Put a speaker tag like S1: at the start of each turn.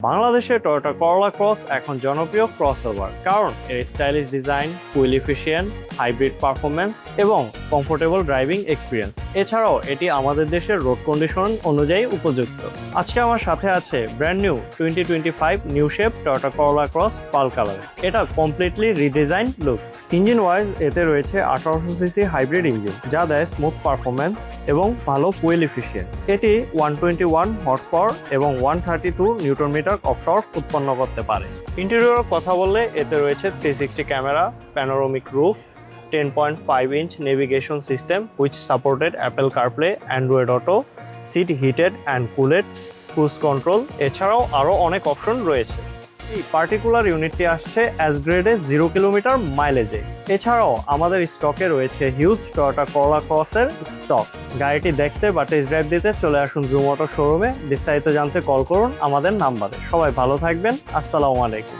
S1: বাংলাদেশে Toyota Corolla cross এখন জনপ্রিয় ক্রসওভার, কারণ এর stylish design, fuel efficient, hybrid performance এবং কমফোর্টেবল ড্রাইভিং এক্সপিরিয়েন্স। এছাড়াও এটি আমাদের দেশের রোড কন্ডিশন অনুযায়ী উপযুক্ত। আজকে আমার সাথে আছে brand new 2025 new shape Toyota Corolla cross pearl colour. এটা completely redesign look. Engine wise এতে রয়েছে 1800 সিসি হাইব্রিড ইঞ্জিন, যা দেয় স্মুথ পারফরম্যান্স এবং ভালো ফুয়েল এফিশিয়েন্ট। এটি 121 হর্স পাওয়ার এবং 132 নিউটন মিটার অফ টর্ক উৎপন্ন করতে পারে। ইন্টেরিয়রের কথা বললে এতে রয়েছে 360 camera, panoramic roof, 10.5 inch navigation system which supported Apple CarPlay, Android Auto, seat heated and cooled, cruise control. এছাড়াও আরও অনেক অপশন রয়েছে। এই পার্টিকুলার ইউনিটটি আসছে অ্যাস গ্রেডে 0 কিলোমিটার মাইলেজে। এছাড়াও আমাদের স্টকে রয়েছে হিউজ টয়োটা করোলা ক্রসের স্টক। গাড়িটি দেখতে বা টেস্ট ড্রাইভ দিতে চলে আসুন জুম অটো শোরুমে। বিস্তারিত জানতে কল করুন আমাদের নাম্বারে। সবাই ভালো থাকবেন। আসসালামু আলাইকুম।